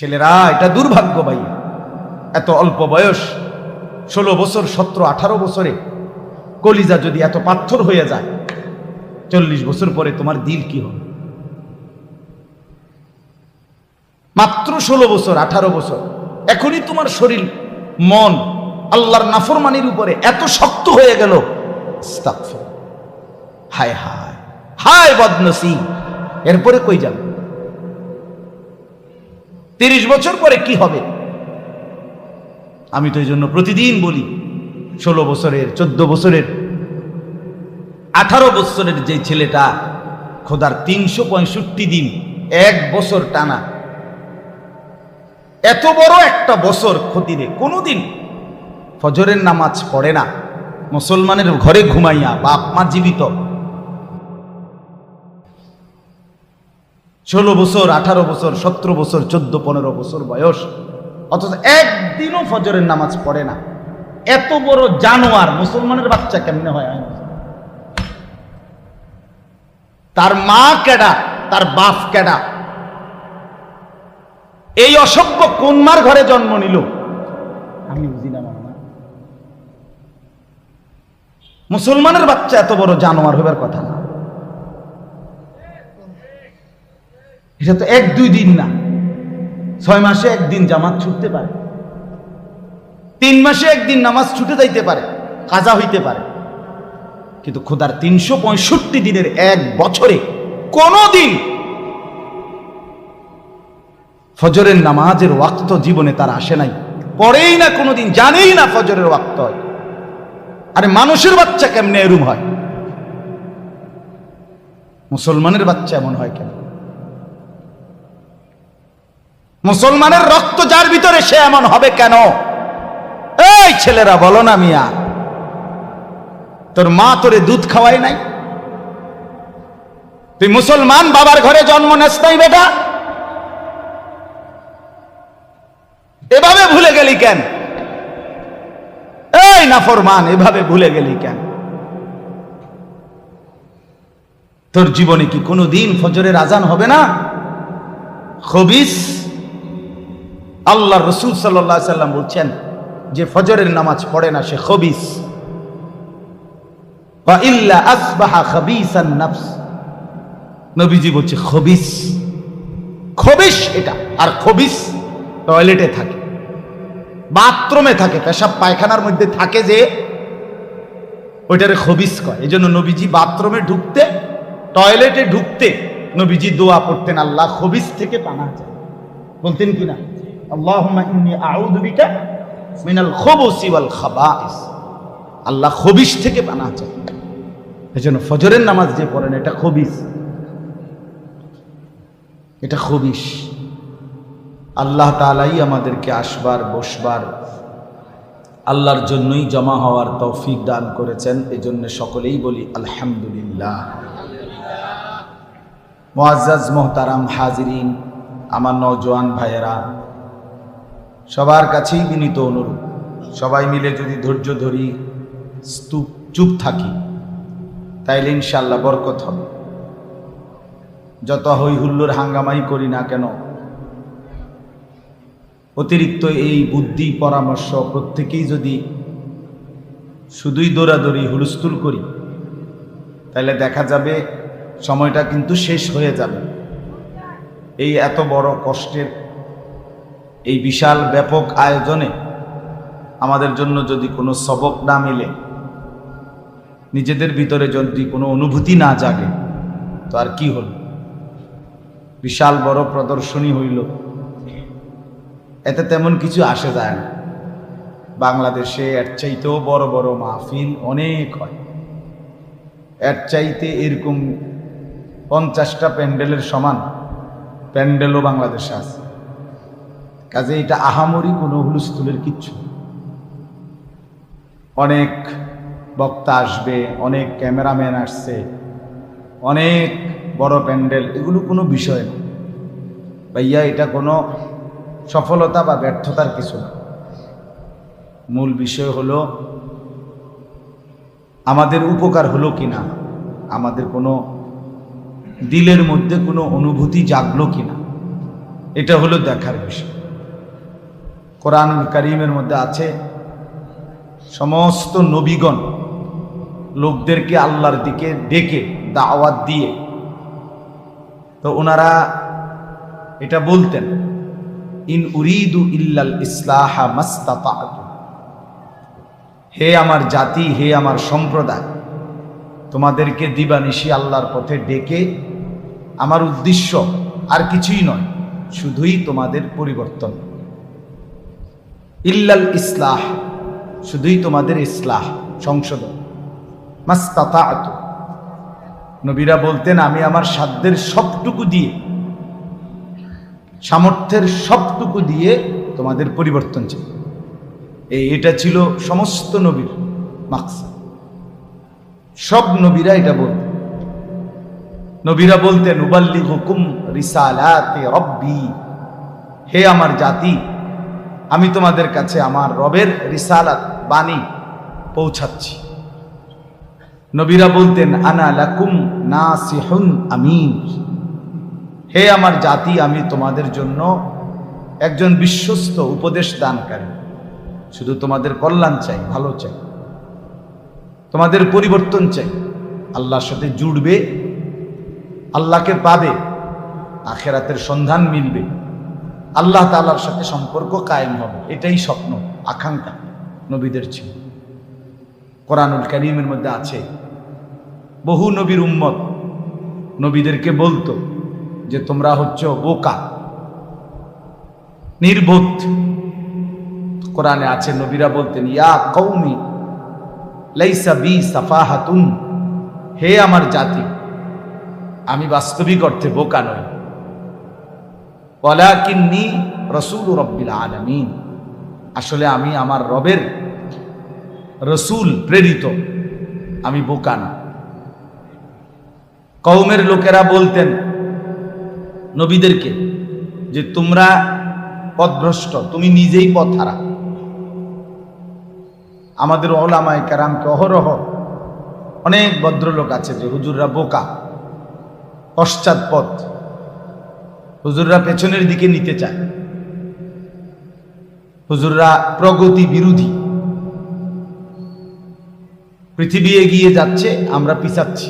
ছেলেরা, এটা দুর্ভাগ্য ভাই। এত অল্প বয়স, 16 বছর, 17, 18 বছরে কলিজা যদি এত পাথর হয়ে যায়, 40 বছর পরে তোমার দিল কি হবে? মাত্র 16 বছর, 18 বছর, এখনই তোমার শরীর, মন আল্লাহর নাফরমানির উপরে এত শক্ত হয়ে গেল। আস্তাগফির। হায় হায় হায় বদনসিব। এরপরে কই যাবে? 30 বছর পরে কি হবে? আমি তো এই জন্য প্রতিদিন বলি, 16 বছরের, 14 বছরের, 18 বছরের যে ছেলেটা খোদার 365 দিন, 1 বছর টানা, এত বড় একটা বছর ক্ষতিরে কোনোদিন ফজরের নামাজ পড়ে না, মুসলমানের ঘরে ঘুমাইয়া, বাপ মা জীবিত, 16 বছর, 18 বছর, 17 বছর, 14, 15 বছর বয়স, অথচ একদিনও ফজরের নামাজ পড়ে না। এত বড় জানোয়ার মুসলমানের বাচ্চা কেমনে হয়? তার মা কেডা, তার বাপ কেডা? এই অসভ্য কোন মার ঘরে জন্ম নিল? আমি বুঝি না। মুসলমানের বাচ্চা এত বড় জানোয়ার হবার কথা না। এটা তো 1-2 দিন না, 6 মাসে একদিন জামাত ছুটতে পারে, 3 মাসে একদিন নামাজ ছুটে যাইতে পারে, কাজা হইতে পারে, কিন্তু খোদার 365 দিনের 1 বছরে কোনদিন ফজরের নামাজের ওয়াক্ত জীবনে তার আসে নাই, পড়েই না কোনোদিন, জানেই না ফজরের ওয়াক্ত হয়। আরে মানুষের বাচ্চা কেমনে এরম হয়? মুসলমানের বাচ্চা এমন হয় কেন? মুসলমানের রক্ত যার ভিতরে, সে এমন হবে কেন? এই ছেলেরা বলো না মিয়া, তোর মা তোরে দুধ খাওয়ায় নাই? তুই মুসলমান বাবার ঘরে জন্ম নেস নাই বেটা? এভাবে ভুলে গেলি কেন? এই নাফরমান, এভাবে ভুলে গেলি কেন? তোর জীবনে কি কোনোদিন ফজরের আজান হবে না? খবিস। আল্লাহর রাসূল সাল্লাল্লাহু আলাইহি সাল্লাম বলছেন, যে ফজরের নামাজ পড়ে না সে খবিস। ওয়া ইল্লা আসবাহা খবিসান নফস। নবীজি বলছে খবিস, খবিস এটা। আর খবিস টয়লেটে থাকে, বাথরুমে থাকে, পেশাব পায়খানার মধ্যে থাকে, যে ওইটারে খবিস কয়। এই জন্য নবীজি বাথরুমে ঢুকতে, টয়লেটে ঢুকতে নবীজি দোয়া পড়তেন, আল্লাহ খবিস থেকে পানাহ চাই। বলতেন কিনা, আল্লাহুম্মা ইন্নী আউযু বিকা মিনাল খুবুসি ওয়াল খাবাইস। আল্লাহ খবিস থেকে পানাহ চাই। এই জন্য ফজরের নামাজ যে পড়েন, এটা খবিস, এটা খবিস। আল্লাহ তাআলাই আমাদেরকে আসবার, বসবার, আল্লাহর জন্যই জমা হওয়ার তৌফিক দান করেছেন। এই জন্য সকলেই বলি আলহামদুলিল্লাহ। মুআজ্জাজ মোহতারাম হাজিরিন, আমার নওজোয়ান ভাইয়েরা, সবার কাছেই বিনীত অনুরোধ, সবাই মিলে যদি ধৈর্য ধরি, চুপ থাকি, তাইলে ইনশাআল্লাহ বরকত হবে। যত হই হুল্লোর হাঙ্গামাই করি না কেন, অতিরিক্ত এই বুদ্ধি পরামর্শ প্রত্যেকেই যদি শুধুই দৌড়াদৌড়ি, হুলস্থুল করি, তাহলে দেখা যাবে সময়টা কিন্তু শেষ হয়ে যাবে। এই এত বড় কষ্টের, এই বিশাল ব্যাপক আয়োজনে আমাদের জন্য যদি কোনো সবক না মিলে, নিজেদের ভিতরে যদি কোনো অনুভূতি না জাগে, তো আর কি হল? বিশাল বড় প্রদর্শনী হইল, এতে তেমন কিছু আসে যায় না। বাংলাদেশে এর চাইতেও বড় বড় মাহফিল অনেক হয়। এর চাইতে এরকম 50টা প্যান্ডেলের সমান প্যান্ডেলও বাংলাদেশে আছে। কাজে এটা আহামরি কোনো হুলস্থুলের কিচ্ছু। অনেক বক্তা আসবে, অনেক ক্যামেরাম্যান আসছে, অনেক বড় প্যান্ডেল, এগুলো কোনো বিষয় না ভাইয়া। এটা কোনো সফলতা বা ব্যর্থতার কিছু না। মূল বিষয় হলো আমাদের উপকার হলো কিনা, আমাদের কোনো দিলের মধ্যে কোনো অনুভূতি জাগলো কিনা। এটা হলো দেখার বিষয়। কোরআনুল কারীমের মধ্যে আছে সমস্ত নবীগণ লোকদেরকে আল্লাহর দিকে ডেকে দাওয়াত দিয়ে, তো ওনারা এটা বলতেন, ইন উরিদু ইল্লাল ইসলাহা মাস্তাতাতু, হে আমার জাতি, হে আমার সম্প্রদায়, তোমাদেরকে দিবানিশি আল্লাহর পথে ডেকে আমার উদ্দেশ্য আর কিছুই নয়, শুধুই তোমাদের পরিবর্তন। ইল্লাল ইসলাহ, শুধুই তোমাদের ইসলাহ, সংশোধন। মাস্তাতাতু, নবীরা বলতেন আমি আমার সাধ্যের সবটুকু দিয়ে, সামর্থ্যের সবটুকু দিয়ে তোমাদের পরিবর্তন চাই। এটা ছিল সমস্ত নবীর মাকসাদ। সব নবীরা এটা বলতেন। নবীরা বলতেন উবাল্লিগুকুম রিসালাতি রব্বি, হে আমার জাতি, আমি তোমাদের কাছে আমার রবের রিসালাত, বাণী পৌঁছাচ্ছি। নবীরা বলতেন আনা লাকুম নাসিহুন আমিন, হে আমার জাতি, আমি তোমাদের জন্য একজন বিশ্বস্ত উপদেশ দানকারী, শুধু তোমাদের কল্যাণ চাই, ভালো চাই, তোমাদের পরিবর্তন চাই, আল্লাহর সাথে জুড়বে, আল্লাহকে পাবে, আখিরাতের সন্ধান মিলবে, আল্লাহ তাআলার সাথে সম্পর্ক কায়েম হবে, এটাই স্বপ্ন, আকাঙ্ক্ষা নবীদের ছিল। কোরআনুল কারীমের মধ্যে আছে বহু নবীর উম্মত নবীদেরকে বলতো যে তোমরা হচ্ছে বোকা, নির্বোধ। কোরআনে আছে নবীরা বলতেন ইয়া কওমি লাইসা বি সাফাহাতুন, হে আমার জাতি, আমি বাস্তবিক অর্থে বোকা নই, ওয়ালাকিন্নী রাসূলু রাব্বিল আলামিন, আসলে আমি আমার রবের রসূল, প্রেরিত, আমি বোকা না। কওমের লোকেরা বলতেন নবীদেরকে যে তোমরা পথভ্রষ্ট, তুমি নিজেই পথ হারা। আমাদের উলামায়ে কেরামকে অহরহ অনেক ভদ্রলোক আছে যে হুজুররা বোকা, পশ্চাৎপদ, হুজুররা পেছনের দিকে নিতে চায়, হুজুররা প্রগতি বিরোধী, পৃথিবী এগিয়ে যাচ্ছে, আমরা পিছাচ্ছি,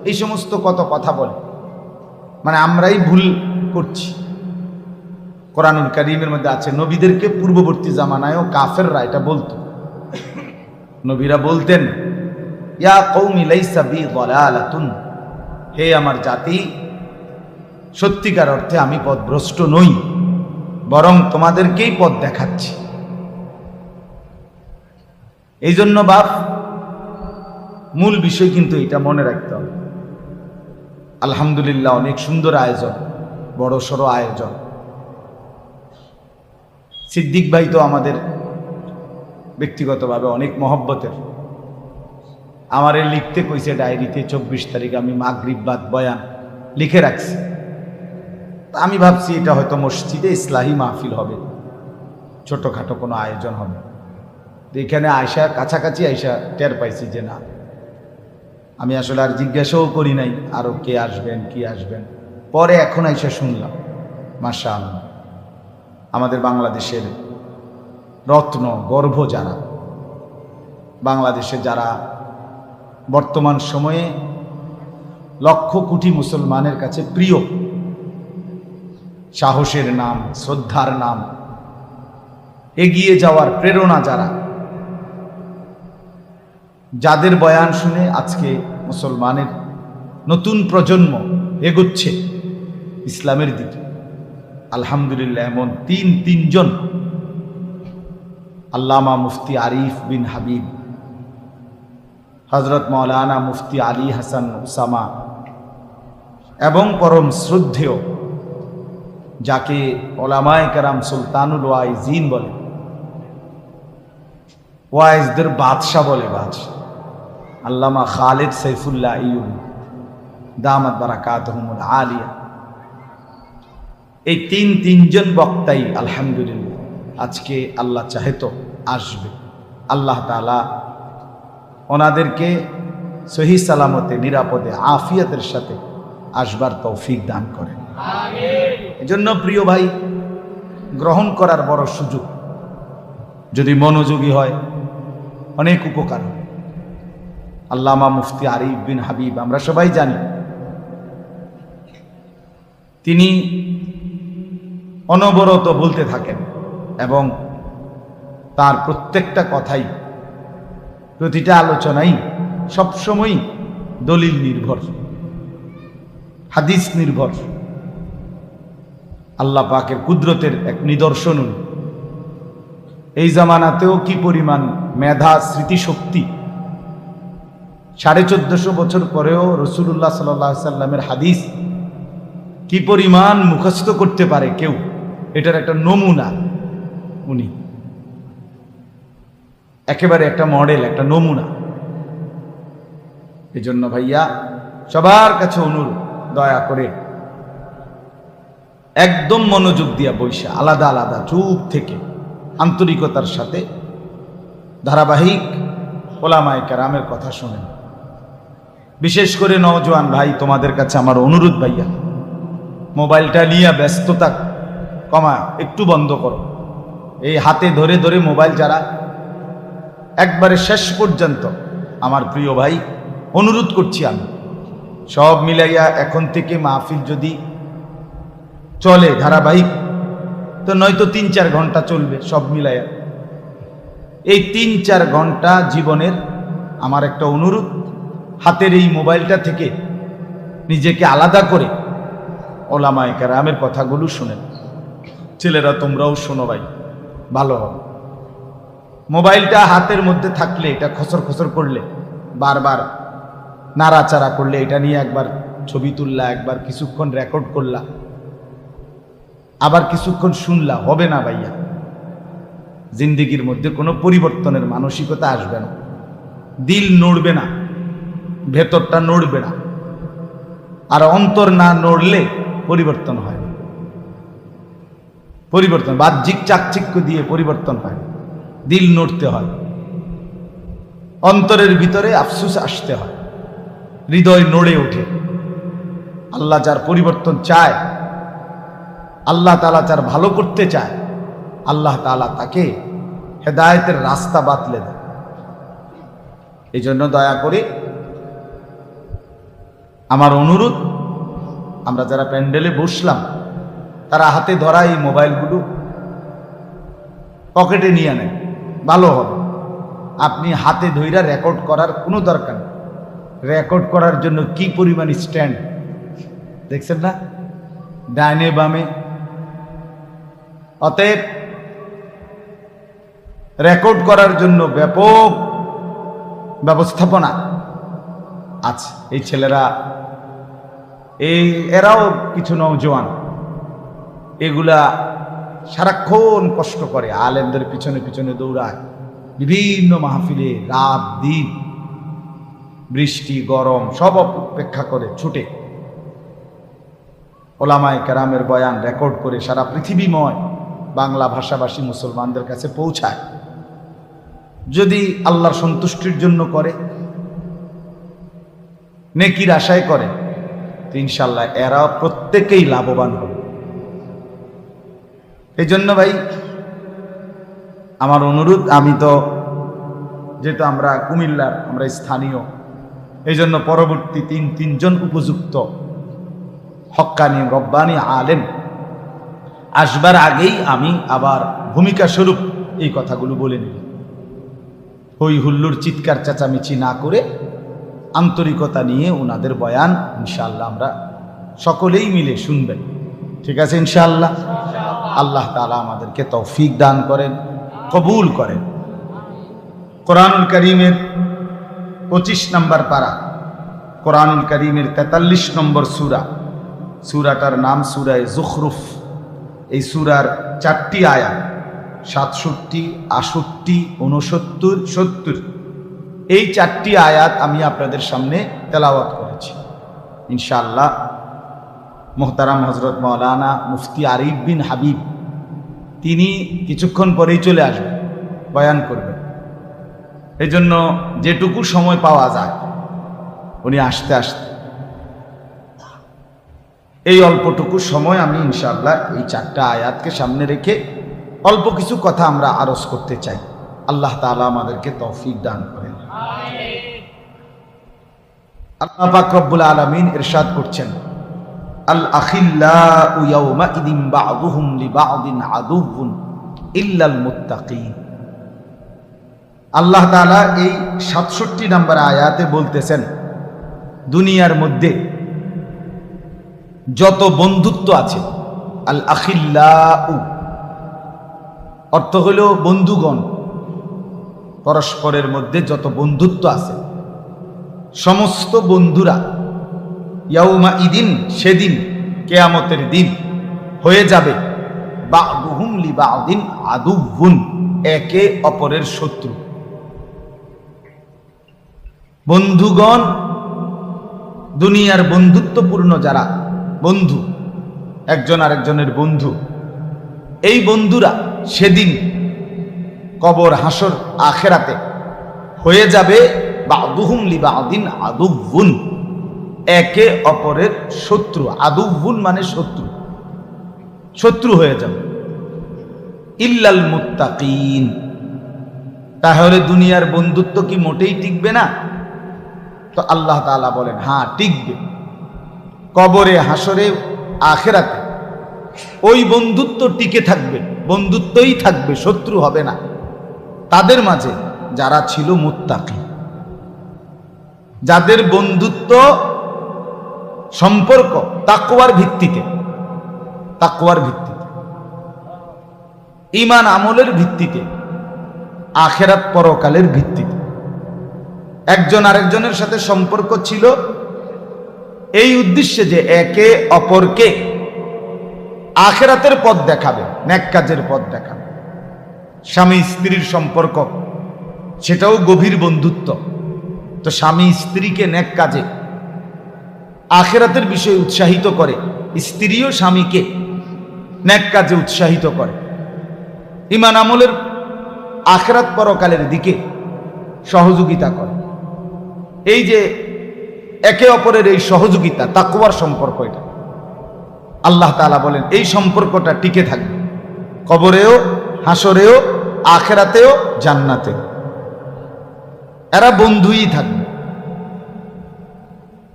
এই সমস্ত কত কথা বলে, মানে আমরাই ভুল করছি। কোরআনুল কারীমের মধ্যে আছে নবীদেরকে পূর্ববর্তী জামানায়ও কাফেররা এটা বলতো। নবীরা বলতেন ইয়া কওমি লাইসা বি দালালাতুন, হে আমার জাতি, সত্যিকার অর্থে আমি পথভ্রষ্ট নই, বরং তোমাদেরকেই পথ দেখাচ্ছি। এই জন্য বাপ, মূল বিষয় কিন্তু এটা মনে রাখতে হবে। আলহামদুলিল্লাহ, অনেক সুন্দর আয়োজন, বড় সড়ো আয়োজন। সিদ্দিক ভাই তো আমাদের ব্যক্তিগতভাবে অনেক মহব্বতের, আমারে লিখতে কইছে ডায়েরিতে 24 তারিখ আমি মাগরিব বাদ বয়ান লিখে রাখছি। আমি ভাবছি এটা হয়তো মসজিদে ইসলাহি মাহফিল হবে, ছোটখাটো কোনো আয়োজন হবে। এখানে আয়সা, কাছাকাছি আয়সা টের পাইছি যে না, আমি আসলে আর জিজ্ঞাসাও করি নাই আরো কে আসবেন কি আসবেন, পরে এখন আয়সা শুনলাম মাশাআল্লাহ, আমাদের বাংলাদেশের রত্ন, গর্ভ যারা, বাংলাদেশে যারা বর্তমান সময়ে লক্ষ কোটি মুসলমানের কাছে প্রিয়, সাহসের নাম, শ্রদ্ধার নাম, এগিয়ে যাওয়ার প্রেরণা যারা, যাদের বয়ান শুনে আজকে মুসলমানের নতুন প্রজন্ম এগোচ্ছে ইসলামের দিকে, আলহামদুলিল্লাহ এমন তিনজন, আল্লামা মুফতি আরিফ বিন হাবিব, হযরত মাওলানা মুফতি আলী হাসান উসামা, এবং পরম শ্রদ্ধেয় যাকে উলামায়ে কেরাম সুলতানুল ওয়াইজিন বলে, ওয়াইজদের বাদশাহ বলে, বাদশাহ আল্লামা খালিদ সাইফুল্লাহ আইয়ুবী দামাত বারাকাতুহুমুল আলিয়া। এই তিনজন বক্তাই আলহামদুলিল্লাহ আজকে আল্লাহ চাহে তো আসবে। আল্লাহ তাআলা ওনাদেরকে সহি সালামতে, নিরাপদে, আফিয়াতের সাথে আসবার তৌফিক দান করেন। আমিন। এজন্য প্রিয় ভাই, গ্রহণ করার বড় সুযোগ। যদি মনোযোগী হয় অনেক উপকার। আল্লামা মুফতি আরিফ বিন হাবিব আমরা সবাই জানি, তিনি অনবরত বলতে থাকেন এবং তার প্রত্যেকটা কথাই, প্রতিটা আলোচনাই সবসময় দলিল নির্ভর, হাদিস নির্ভর। আল্লাহ পাকের কুদরতের এক নিদর্শন। এই জামানাতেও কি পরিমাণ মেধা, স্মৃতিশক্তি! 1450 বছর পরেও রাসূলুল্লাহ সাল্লাল্লাহু আলাইহি সাল্লামের হাদিস কি পরিমাণ মুখস্থ করতে পারে কেউ, এটার একটা নমুনা উনি, একেবারে একটা মডেল, একটা নমুনা। এই জন্য ভাইয়া সবার কাছে অনুরোধ, দয়া করে একদম মনোযোগ দিয়া বৈশা আলাদা আলাদা চুপ থেকে আন্তরিকতার সাথে ধারাবাহিক ওলামায়ে কেরামের কথা শোনেন। বিশেষ করে নওজোয়ান ভাই, তোমাদের কাছে আমার অনুরোধ ভাইয়া, মোবাইলটা নিয়ে ব্যস্ততা কমা, একটু বন্ধ করো। এই হাতে ধরে ধরে মোবাইল যারা একবারে শেষ পর্যন্ত, আমার প্রিয় ভাই অনুরোধ করছি আমি, সব মিলাইয়া এখন থেকে মাহফিল যদি চলে ধারাবাহিক, তো নয়তো 3-4 ঘন্টা চলবে সব মিলাইয়া। এই 3-4 ঘন্টা জীবনের আমার একটা অনুরোধ, হাতের এই মোবাইলটা থেকে নিজেকে আলাদা করে ওলামায়ে কেরামের কথাগুলো শুনেন। ছেলেরা তোমরাও শোনো ভাই, ভালো হবে। মোবাইলটা হাতের মধ্যে থাকলে, এটা খসর খসর করলে, বারবার নাড়াচাড়া করলে, এটা নিয়ে একবার ছবি তুললা, একবার কিছুক্ষণ রেকর্ড করলা, আবার কিছুক্ষণ শুনলা, হবে না ভাইয়া। জিন্দিগির মধ্যে কোনো পরিবর্তনের মানসিকতা আসবে না, দিল নড়বে না, ভেতরটা নড়বে না। আর অন্তর না নড়লে পরিবর্তন হয় না। পরিবর্তন বাহ্যিক চাকচিক্য দিয়ে পরিবর্তন হয়, দিল নড়তে হয়, অন্তরের ভিতরে আফসোস আসতে হয়, হৃদয় নড়ে ওঠে। আল্লাহ যার পরিবর্তন চায়, আল্লাহ তাআলা যার ভালো করতে চায়, আল্লাহ তাআলা তাকে হেদায়েতের রাস্তা বাতলে দেয়। এই জন্য দয়া করে আমার অনুরোধ, আমরা যারা প্যান্ডেলে বসলাম তারা হাতে ধরা এই মোবাইলগুলো পকেটে নিয়ে নেন, ভালো হবে। আপনি হাতে ধইরা রেকর্ড করার কোনো দরকার নেই। রেকর্ড করার জন্য কি পরিমাণ স্ট্যান্ড দেখছেন না, ডাইনে বামে। অতএব রেকর্ড করার জন্য ব্যাপক ব্যবস্থাপনা আছে। এই ছেলেরা, এরাও কিছু নওজোয়ান, এগুলা সারাক্ষণ কষ্ট করে, আলেমদের পিছনে পিছনে দৌড়ায়, বিভিন্ন মাহফিলে রাত দিন, বৃষ্টি গরম সব অপেক্ষা করে ছুটে ওলামায়ে কেরামের বয়ান রেকর্ড করে সারা পৃথিবীময় বাংলা ভাষাভাষী মুসলমানদের কাছে পৌঁছায়। যদি আল্লাহর সন্তুষ্টির জন্য করে, নেকির আশায় করে, তো ইনশাল্লাহ এরা প্রত্যেকেই লাভবান হবে। এই জন্য ভাই আমার অনুরোধ, আমি তো যেহেতু আমরা কুমিল্লার, আমরা স্থানীয়, এই জন্য পরবর্তী তিনজন উপযুক্ত হক্কানি রব্বানি আলেম আসবার আগেই আমি আবার ভূমিকা স্বরূপ এই কথাগুলো বলে নিই। হই হুল্লুর চিৎকার চেঁচামেচি না করে আন্তরিকতা নিয়ে ওনাদের বয়ান ইনশাআল্লাহ আমরা সকলেই মিলে শুনবেন। ঠিক আছে ইনশাআল্লাহ? আল্লাহ তাআলা আমাদেরকে তৌফিক দান করেন, কবুল করেন। কোরআনুল কারীমের 25 নম্বর পারা, কোরআনুল কারীমের 43 নম্বর সূরা, সূরাটার নাম সূরা যুখরুফ। এই সূরার 4টি আয়াত, 67, 68, 69, 70, এই 4টি আয়াত আমি আপনাদের সামনে তেলাওয়াত করেছি। ইনশাআল্লাহ মুহতারাম হযরত মাওলানা মুফতি আরিফ বিন হাবিব তিনি কিছুক্ষণ পরেই চলে আসবেন, বয়ান করবেন। এই জন্য যেটুকু সময় পাওয়া যায় উনি আসতে আসতে এই অল্পটুকু সময় আমি ইনশাআল্লাহ এই 4টা আয়াতকে সামনে রেখে অল্প কিছু কথা আমরা আরজ করতে চাই। আল্লাহ তাআলা আমাদেরকে তৌফিক দান করেন। আল্লাহ পাক রব্বুল আলামিন ইরশাদ করছেন, আল আখিল্লাউ ইয়াওমা ইদিন বা'দুহুম লিবা'দিন আদুউন ইল্লাল মুত্তাকিন। আল্লাহ তাআলা এই 67 নম্বর আয়াতে বলতেছেন, দুনিয়ার মধ্যে যত বন্ধুত্ব আছে, আল আখিল্লাউ অর্থ হল বন্ধুগণ, পরস্পরের মধ্যে যত বন্ধুত্ব আছে সমস্ত বন্ধুরা ইয়াউমা ইদিন সেদিন কিয়ামতের দিন হয়ে যাবে বা'দুহুম লিবা'দিন আদুউন একে অপরের শত্রু। বন্ধুগণ, দুনিয়ার বন্ধুত্বপূর্ণ যারা বন্ধু, একজন আরেকজনের বন্ধু, এই বন্ধুরা সেদিন কবর হাসর আখেরাতে হয়ে যাবে বা'দুহুম লিবা'দিন আদুউন একে অপরের শত্রু। আদুউন মানে শত্রু, শত্রু হয়ে যাবে। ইল্লাল মুত্তাকিন, তাহলে দুনিয়ার বন্ধুত্ব কি মোটেই টিকবে না? তো আল্লাহ তাআলা বলেন হ্যাঁ টিকবে। কবরে হাসরে আখেরাতে ওই বন্ধুত্ব টিকে থাকবে, বন্ধুত্বই থাকবে, শত্রু হবে না তাদের মাঝে যারা ছিল মুত্তাকি, যাদের বন্ধুত্ব সম্পর্ক তাকওয়ার ভিত্তিতে, তাকওয়ার ভিত্তিতে, ঈমান আমলের ভিত্তিতে, আখিরাত পরকালের ভিত্তিতে একজন আরেকজনের সাথে সম্পর্ক ছিল এই উদ্দেশ্যে যে একে অপরকে আখিরাতের পথ দেখাবে, নেক কাজের পথ দেখাবে। স্বামী স্ত্রীর সম্পর্ক সেটাও গভীর বন্ধুত্ব। তো স্বামী স্ত্রীকে নেক কাজে আখিরাতের বিষয়ে উৎসাহিত করে, স্ত্রীও স্বামীকে নেক কাজে উৎসাহিত করে, ঈমান আমলের আখিরাত পরকালের দিকে সহযোগিতা করে। এই যে একে অপরের এই সহযোগিতা, তাকওয়ার সম্পর্ক, এটা আল্লাহ তাআলা বলেন এই সম্পর্কটা টিকে থাকবে কবরেও, হাসরেও, আখিরাতেও, জান্নাতেও। এরা বন্ধুই থাকবে,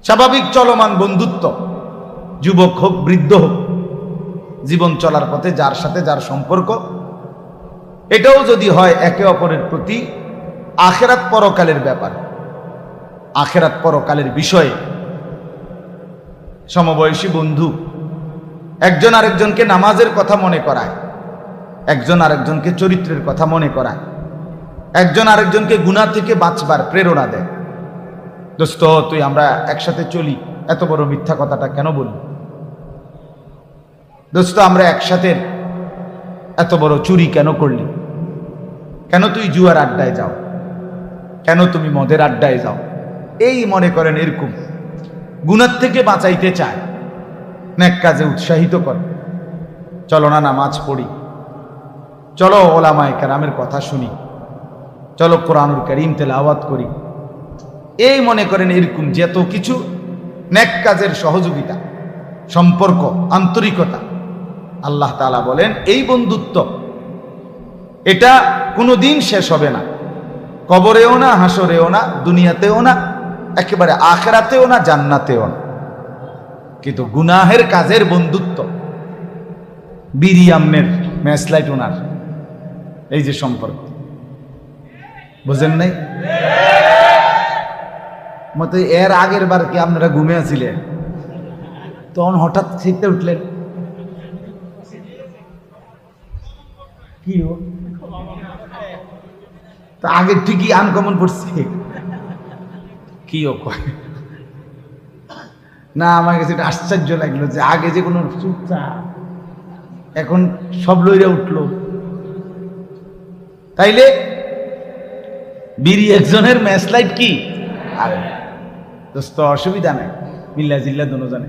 স্বাভাবিক চলমান বন্ধুত্ব, যুবক হোক বৃদ্ধ হোক, জীবন চলার পথে যার সাথে যার সম্পর্ক, এটাও যদি হয় একে অপরের প্রতি আখিরাত পরকালের ব্যাপার, আখিরাত পরকালের বিষয়ে। সমবয়সী বন্ধু একজন আরেকজনকে নামাজের কথা মনে করায়, একজন আরেকজনকে চরিত্রের কথা মনে করায়, একজন আরেকজনকে গুনাহ থেকে বাঁচবার প্রেরণা দেয়। দোস্ত তুই আমরা একসাথে চলি, এত বড় মিথ্যা কথাটা কেন বললি? দোস্ত আমরা একসাথে এত বড় চুরি কেন করলি? কেন তুই জুয়ার আড্ডায় যাও? কেন তুমি মদের আড্ডায় যাও? এই মনে করেন এরকম গুনাহ থেকে বাঁচাইতে চায়, নেক কাজে উৎসাহিত করে। চলো না নামাজ পড়ি, চলো ওলামায়ে কেরামের কথা শুনি, চলো কোরআনুল কারীম তেলাওয়াত করি। এই মনে করেন এরকম যত কিছু নেক কাজের সহযোগিতা, সম্পর্ক, আন্তরিকতা, আল্লাহ তাআলা বলেন এই বন্ধুত্ব এটা কোনোদিন শেষ হবে না, কবরেও না, হাসরেও না, দুনিয়াতেও না, একেবারে আখিরাতেও না, জান্নাতেও না। কিন্তু গুনাহের কাজের বন্ধুত্ব, বিড়ি আমনের ম্যাচলাইট ওনার, এই যে সম্পর্ক, বুঝেন নাই? মতো এর আগের বার কি আপনারা ঘুমে আছিলেন, তখন হঠাৎ শীতে উঠলেন? কি তো আগের ঠিকই আনকমন পড়ছে কি কয় না? আমার কাছে এটা আশ্চর্য লাগলো যে আগে যে কোনো চুপচাপ, এখন সব লইরা উঠলো। তাইলে বিড়ি একজনের ম্যাচলাইট কি আর দোস্ত অসুবিধা নাই, মিল্লা জিল্লা দোনো জানে।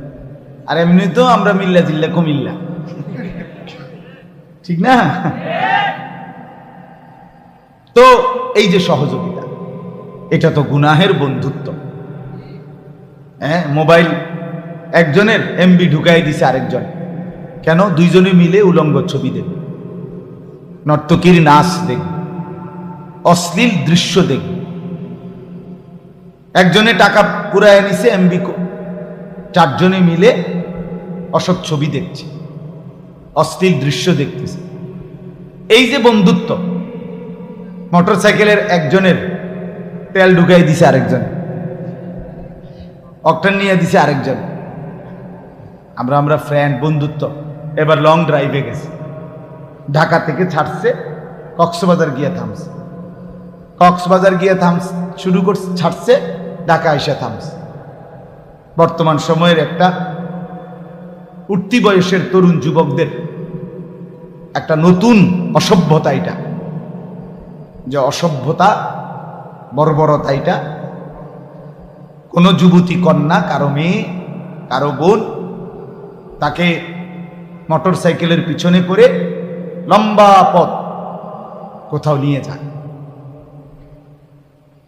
আর এমনি তো আমরা মিল্লা জিল্লা কুমিল্লা, ঠিক না? তো এই যে সহযোগিতা, এটা তো গুনাহের বন্ধুত্ব। হ্যাঁ, মোবাইল একজনের এমবি ঢুকাই দিছে আরেকজন, কেন? দুইজনে মিলে উলঙ্গ ছবি দেখবে, নর্তকীর নাচ দেখবে, অশ্লীল দৃশ্য দেখবে। একজনে টাকা পুরায় নিছে এমবি, চারজনে মিলে অসৎ ছবি দেখছে, অশ্লীল দৃশ্য দেখতেছে। এই যে বন্ধুত্ব, মোটর সাইকেলের একজনের তেল ঢুকাই দিছে আরেকজন, অকটান নিয়ে দিছে আরেকজন, আমরা ফ্রেন্ড, বন্ধুত্ব। এবার লং ড্রাইভে গেছে, ঢাকা থেকে ছাড়ছে, কক্সবাজার গিয়ে থামছে, কক্সবাজার গিয়ে শুরু করছে, ছাড়ছে, ঢাকা এসে থামছে। বর্তমান সময়ের একটা উঠতি বয়সের তরুণ যুবকদের একটা নতুন অসভ্যতা, এটা যে অসভ্যতা, বর্বরতা, এটা কোনো যুবতী কন্যা, কারো মেয়ে, কারো বোন, তাকে মোটর সাইকেলের পিছনে করে লম্বা পথ কোথাও নিয়ে যায়।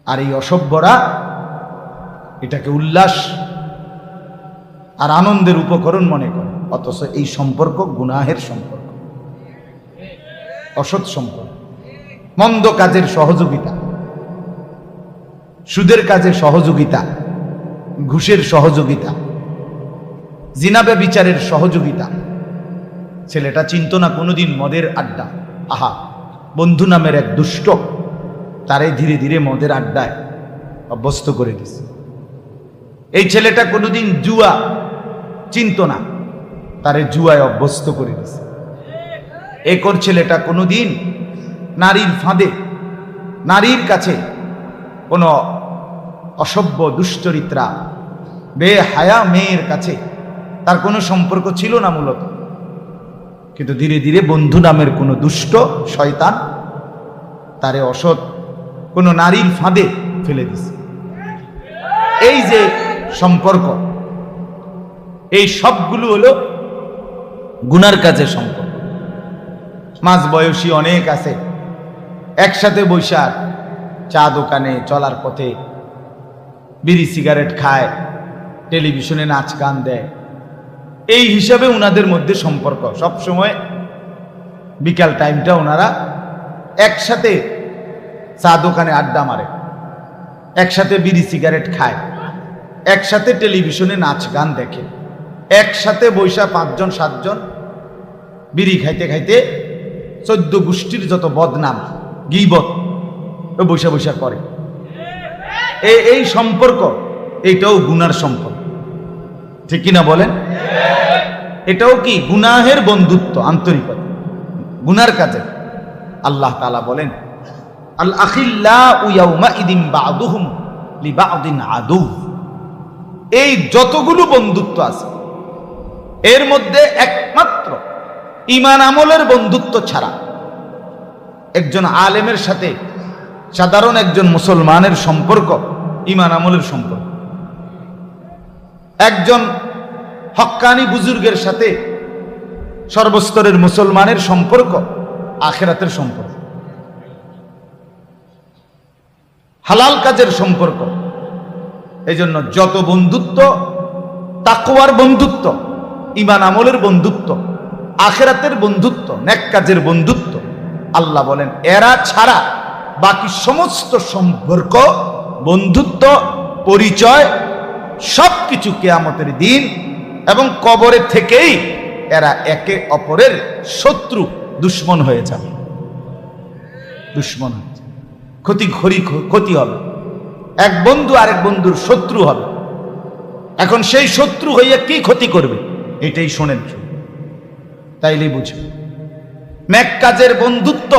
আর এই অসভ্যরা এটাকে উল্লাস আর আনন্দের উপকরণ মনে করে, অথচ এই সম্পর্ক গুনাহের সম্পর্ক, অসৎ সম্পর্ক, মন্দ কাজের সহযোগিতা, সুদের কাজে সহযোগিতা, ঘুষের সহযোগিতা, জিনা ব্যভিচারের সহযোগিতা। ছেলেটা চিন্ত না কোনোদিন মদের আড্ডা, আহা, বন্ধু নামের এক দুষ্ট তারে ধীরে ধীরে মদের আড্ডায় অভ্যস্ত করে দিছে। এই ছেলেটা কোনোদিন জুয়া চিন্ত না, তারে জুয়ায় অভ্যস্ত করে দিছে। একর ছেলেটা কোনোদিন নারীর ফাঁদে, নারীর কাছে কোনো অসভ্য দুশ্চরিত্রা বেহায়া মেয়ের কাছে তার কোনো সম্পর্ক ছিল না মূলত, কিন্তু ধীরে ধীরে বন্ধু নামের কোনো দুষ্ট শয়তান তারে অসৎ কোনো নারীর ফাঁদে ফেলে দিছে। এই যে সম্পর্ক, এই সবগুলো হলো গুনার কাজের সম্পর্ক। মাঝ বয়সী অনেক আছে, একসাথে বৈশাখ চা দোকানে, চলার পথে বিড়ি সিগারেট খায়, টেলিভিশনে নাচ গান দেয়। এই হিসাবে ওনাদের মধ্যে সম্পর্ক সবসময়, বিকাল টাইমটা ওনারা একসাথে চা দোকানে আড্ডা মারে, একসাথে বিড়ি সিগারেট খায়, একসাথে টেলিভিশনে নাচ গান দেখে, একসাথে বৈশা 5 জন 7 জন বিড়ি খাইতে খাইতে 14 গোষ্ঠীর যত বদনাম গীবত বৈশা বৈশা করে। এই সম্পর্ক, এইটাও গুনার সম্পর্ক, ঠিক কিনা বলেন? এটাও কি গুনাহের বন্ধুত্ব, আন্তরিকতা, গুনার কাজে। আল্লাহ তাআলা বলেন, আল আখিল্লাউ ইয়াউমাইদিন বা'দুহুম লিবা'দিন আদু। এই যতগুলো বন্ধুত্ব আছে এর মধ্যে একমাত্র ঈমান আমলের বন্ধুত্ব ছাড়া একজন আলেমের সাথে সাধারণ একজন মুসলমানের সম্পর্ক ঈমান আমলের সম্পর্ক, একজন হক্কানি বুজুর্গের সাথে সর্বস্তরের মুসলমানের সম্পর্ক আখিরাতের সম্পর্ক, হালাল কাজের সম্পর্ক। এই জন্য যত বন্ধুত্ব, তাকওয়ার বন্ধুত্ব, ঈমান আমলের বন্ধুত্ব, আখিরাতের বন্ধুত্ব, নেক কাজের বন্ধুত্ব, আল্লাহ বলেন এরা ছাড়া বাকি সমস্ত সম্পর্ক, বন্ধুত্ব, পরিচয় সবকিছু কিয়ামতের দিন এবং কবরে থেকেই এরা একে অপরের শত্রু, দুশ্মন হয়ে যাবে, দুশ্মন হয়ে যাবে, ক্ষতি হবে। এক বন্ধু আরেক বন্ধুর শত্রু হবে। এখন সেই শত্রু হইয়া কি ক্ষতি করবে, এটাই শোনেন, তাইলেই বুঝবে। নেক কাজের বন্ধুত্ব,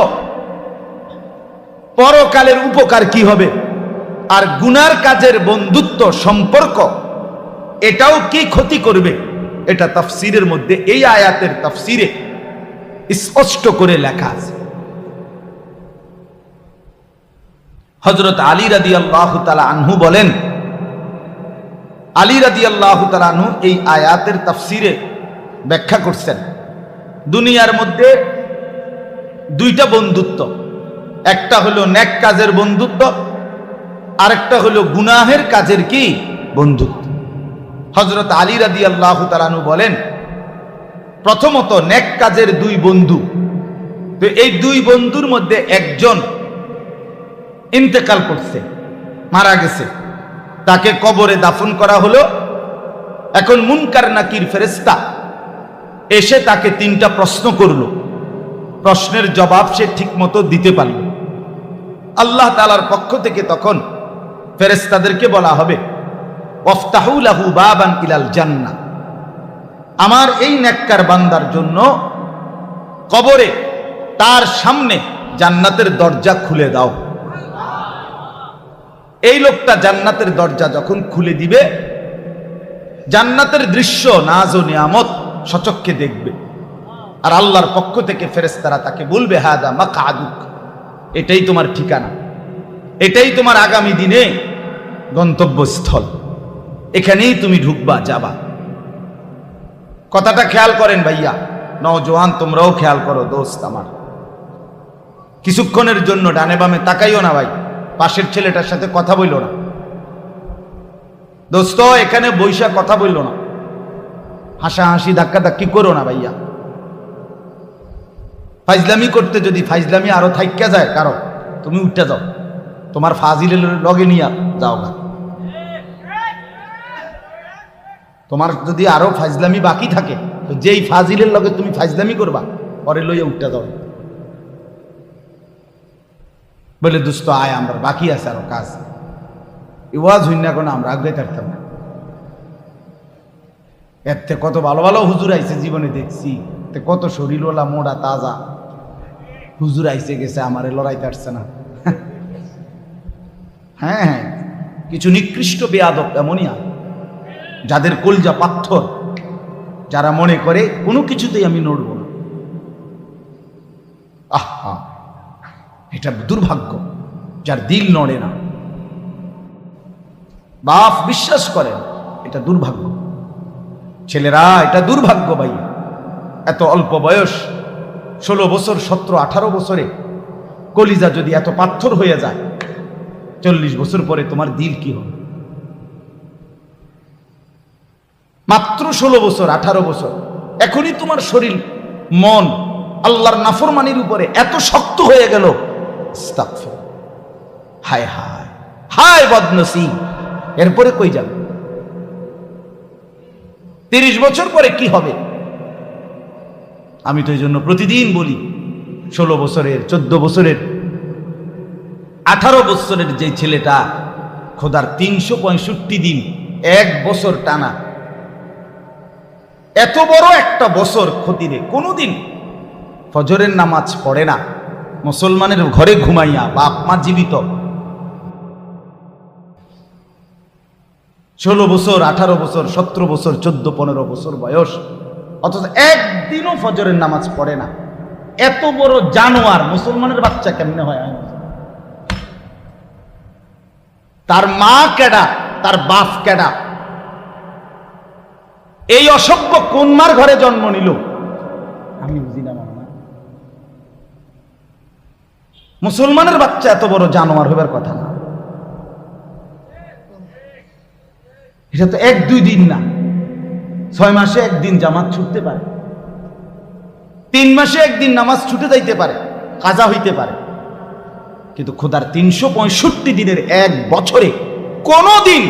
পরকালের উপকার কি হবে, আর গুনার কাজের বন্ধুত্ব সম্পর্ক, এটাও কি ক্ষতি করবে, এটা তাফসীরের মধ্যে, এই আয়াতের তাফসীরে স্পষ্ট করে লেখা আছে। হযরত আলী রাদিয়াল্লাহু তাআলা আনহু বলেন, আলী রাদিয়াল্লাহু তাআলা আনহু এই আয়াতের তাফসীরে ব্যাখ্যা করছেন, দুনিয়ার মধ্যে 2টা বন্ধুত্ব, একটা হলো নেক কাজের বন্ধুত্ব, আরেকটা হলো গুনাহের কাজের কি বন্ধুত্ব। হযরত আলী রাদিয়াল্লাহু তাআলা আনহু বলেন, প্রথমত নেক কাজের দুই বন্ধু, তো এই দুই বন্ধুর মধ্যে একজন ইন্তেকাল করছে, মারা গেছে, তাকে কবরে দাফন করা হলো। এখন মুনকার নাকির ফেরেশতা এসে তাকে তিনটা প্রশ্ন করলো, প্রশ্নের জবাব সে ঠিকমতো দিতে পারল। আল্লাহ তাআলার পক্ষ থেকে তখন ফেরেশতাদেরকে বলা হবে, ওয়াফতাহু লাহু বাবান ইলাল জান্নাহ, আমার এই নেককার বান্দার জন্য কবরে তার সামনে জান্নাতের দরজা খুলে দাও। এই লোকটা জান্নাতের দরজা যখন খুলে দিবে, জান্নাতের দৃশ্য, নাজ ও নিয়ামত সচক্ষে দেখবে। আর আল্লাহর পক্ষ থেকে ফেরেশতারা তাকে বলবে, হাদা মাকআদুক, এটাই তোমার ঠিকানা, এটাই তোমার আগামী দিনে গন্তব্যস্থল, এখানেই তুমি ঢুকবা, যাবা। কথাটা খেয়াল করেন ভাইয়া, নওজোয়ান তোমরাও খেয়াল করো, দোস্ত আমার, কিছুক্ষণের জন্য ডানে বামে তাকাইও না ভাই, পাশের ছেলেটার সাথে কথা বইলো না, দোস্ত এখানে বৈশা কথা বইলো না, হাসাহাসি ধাক্কা ধাক্কি করো না ভাইয়া। ফাইজলামি করতে যদি ফাইজলামি আরো থাইক্কা যায় কারো, তুমি উঠে যাও, তোমার ফাজিলের লগে নিয়ে যাও গা। তোমার যদি আরো ফাইজলামি বাকি থাকে, তো যেই ফাজিলের লগে তুমি ফাইজলামি করবা, পরে লইয়া উঠতে যাও, বলে দোস্ত আয়, আমরা বাকি আছে আরো কাজ, ওয়াজ হইন না কোনো, আমরা আগে থাকতাম না। এর থেকে কত ভালো ভালো হুজুর আইছে জীবনে দেখছি, কত শরীরওয়ালা মোড়া তাজা হুজুর আইসে গেছে, আমারে লড়াইতে আসছে না। হ্যাঁ, কিছু নিকৃষ্ট বেয়াদব এমনই আর, যাদের কলজা পাথর, যারা মনে করে কোনো কিছুতেই আমি নড়ব না। আহা, এটা দুর্ভাগ্য, যার দিল নড়ে না, বাপ বিশ্বাস করেন, এটা দুর্ভাগ্য। ছেলেরা, এটা দুর্ভাগ্য ভাই, এত অল্প বয়স, 16 বছর 17 18 বছরে কলিজা যদি এত পাথর হয়ে যায়, 40 বছর পরে তোমার দিল কি হবে? মাত্র 16 বছর 18 বছর, এখনই তোমার শরীর মন আল্লাহর নাফরমানির উপরে এত শক্ত হয়ে গেল। আস্তাগফির, হায় হায় হায় বদনসিব, এরপরে কই যাবে? 30 বছর পরে কি হবে? আমি তো এই জন্য প্রতিদিন বলি, 16 বছরের 14 বছরের 18 বছরের যে ছেলেটা খোদার 365 দিন 1 বছর টানা, এত বড় একটা বছর খতিরে কোনোদিন ফজরের নামাজ পড়ে না, মুসলমানের ঘরে ঘুমাইয়া, বাপ মা জীবিত, 16 বছর 18 বছর 17 বছর 14 15 বছর বয়স, অথচ একদিনও ফজরের নামাজ পড়ে না। এত বড় জানোয়ার মুসলমানের বাচ্চা কেমনে হয়? তার মা কেডা, তার বাপ কেডা? এই অসভ্য কোন মার ঘরে জন্ম নিল আমি বুঝি না। মুসলমানের বাচ্চা এত বড় জানোয়ার হবার কথা না। এটা তো 1-2 দিন না, 6 মাসে একদিন জামাত ছুটতে পারে, 3 মাসে একদিন নামাজ ছুটে যাইতে পারে, কাজা হইতে পারে, কিন্তু খোদার 365 দিনের 1 বছরে কোন দিন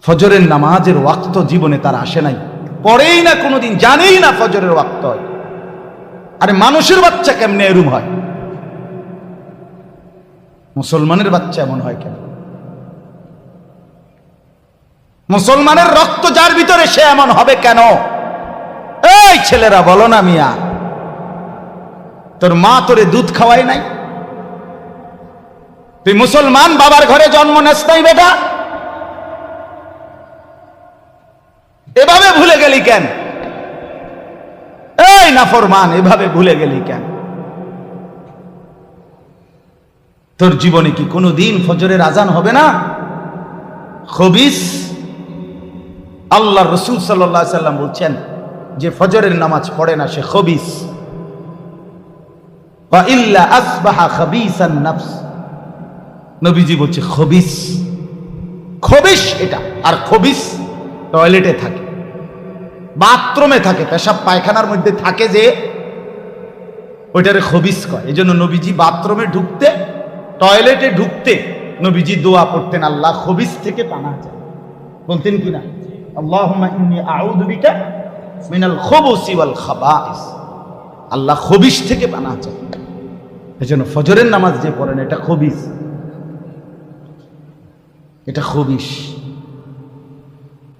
ফজরের নামাজের ওয়াক্ত জীবনে তার আসে নাই, পড়েই না কোনোদিন, জানেই না ফজরের ওয়াক্ত হয়। আরে মানুষের বাচ্চা কেমনে এরম হয়? মুসলমানের বাচ্চা এমন হয় কেন? মুসলমানের রক্ত যার ভিতরে, সে এমন হবে কেন? এই ছেলেরা বলো না মিয়া, তোর মা তোরে দুধ খাওয়াই নাই? তুই মুসলমান বাবার ঘরে জন্ম নেস নাই বেটা, এভাবে ভুলে গেলি কেন? এই নাফরমান, এভাবে ভুলে গেলি কেন? তোর জীবনে কি কোনোদিন ফজরের আজান হবে না? খবিস, আল্লাহর রাসূল সাল্লাল্লাহু আলাইহি সাল্লাম বলছেন, যে ফজরের নামাজ পড়ে না সে খবিস। ওয়া ইল্লা আসবাহা খাবিসান নাফস, নবীজি বলছে খবিস। খবিস এটা। আর খবিস টয়লেটে থাকে, বাথরুমে থাকে, পেশাব পায়খানার মধ্যে থাকে, যে ওইটারে খবিস কয়। এই জন্য নবীজি বাথরুমে ঢুকতে, টয়লেটে ঢুকতে নবীজি দোয়া পড়তেন, আল্লাহ খবিস থেকে পানাহ চাই। বলতেন কিনা, আল্লাহুম্মা ইন্নী আউযু বিকা মিনাল খুবুসি ওয়াল খাবাইস, আল্লাহ খবিস থেকে পানাহ চাই। এই জন্য ফজরের নামাজ যে পড়েন এটা খবিস, এটা খবিস।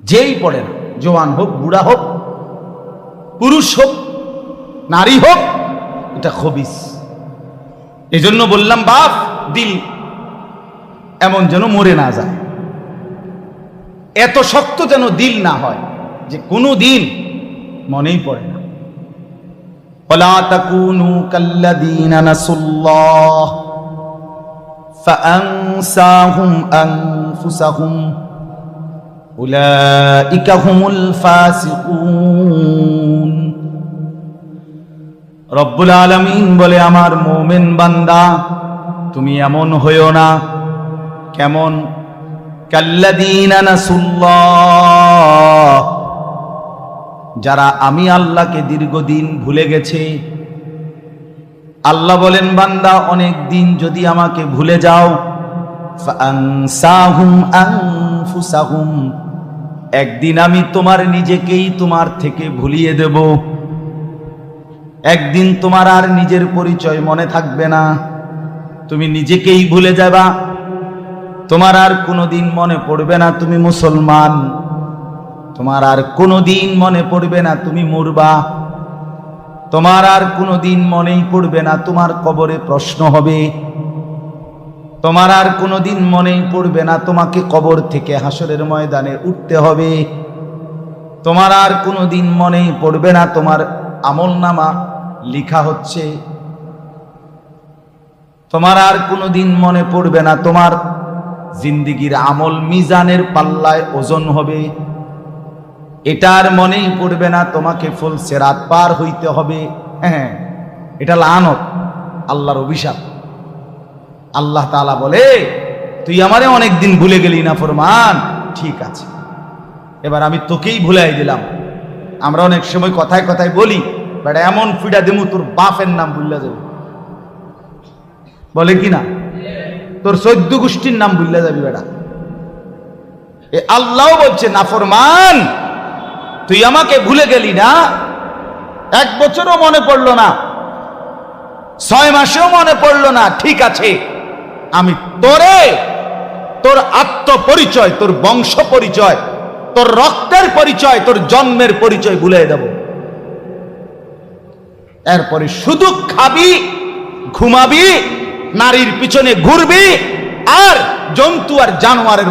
যেই পড়ে না, জওয়ান হোক, বুড়া হোক, পুরুষ হোক, নারী হোক, এটা খবিস। এই জন্য বললাম বাপ, দিল এমন যেন মরে না যায়, এত শক্ত যেন দিল না হয় যে কোনো দিন মনেই পড়ে না। ওয়ালা তাকুনু কাল্লাযীনা নাসুল্লাহ ফাআনসাহুম আনফুসাহুম উলাইকা হুমুল ফাসিকুন। রব্বুল আলামিন বলে, আমার মুমিন বান্দা তুমি এমন হইও না। কেমন? কাল্লাযীনা নাসুল্লাহ, যারা আমি আল্লাহকে দীর্ঘদিন ভুলে গেছে। আল্লাহ বলেন, বান্দা অনেক দিন যদি আমাকে ভুলে যাও, ফাআনসাহুম আনফুসাহুম, একদিন আমি তোমার নিজেকেই তোমার থেকে ভুলিয়ে দেব। একদিন তোমার আর নিজের পরিচয় মনে থাকবে না, তুমি নিজেকেই ভুলে যাবা। তোমার আর কোনোদিন মনে পড়বে না তুমি মুসলমান, তোমার আর কোনোদিন মনে পড়বে না তুমি মরবা, তোমার আর কোনোদিন মনেই পড়বে না তোমার কবরে প্রশ্ন হবে, তোমার আর কোনোদিন মনেই পড়বে না তোমাকে কবর থেকে হাসরের ময়দানে উঠতে হবে, তোমার আর কোনোদিন মনেই পড়বে না তোমার আমলনামা লেখা হচ্ছে, তোমার আর কোনোদিন মনে পড়বে না তোমার জিন্দেগির আমল মিজানের পাল্লায় ওজন হবে, এটার মনেই পড়বে না তোমাকে ফুল সিরাত পার হইতে হবে। হ্যাঁ, এটা লানত, আল্লাহর অভিশাপ। আল্লাহ তাআলা বলে, তুই আমারে অনেকদিন ভুলে গেলি না ফরমান, ঠিক আছে, এবার আমি তোকেই ভুলাই দিলাম। আমরা অনেক সময় কথায় কথায় বলি, বেটা এমন ফিডা দেমু তোর বাপের নাম ভুল্লা যাবে, বলে কি না, তোর 14 গোষ্ঠীর নাম ভুল্লা যাবি বেটা। এ আল্লাহ বলছে, নাফরমান তুই আমাকে ভুলে গেলি না, 1 বছরও মনে পড়লো না, 6 মাসেও মনে পড়লো না, ঠিক আছে, আমি তোরে তোর আত্মপরিচয়, তোর বংশ পরিচয়, তোর রক্তের পরিচয়, তোর জন্মের পরিচয় ভুলে দেব। এরপরে শুধু খাবি, ঘুমাবি, নারীর পিছনে ঘুরবি, আর জন্তু আর জানোয়ারের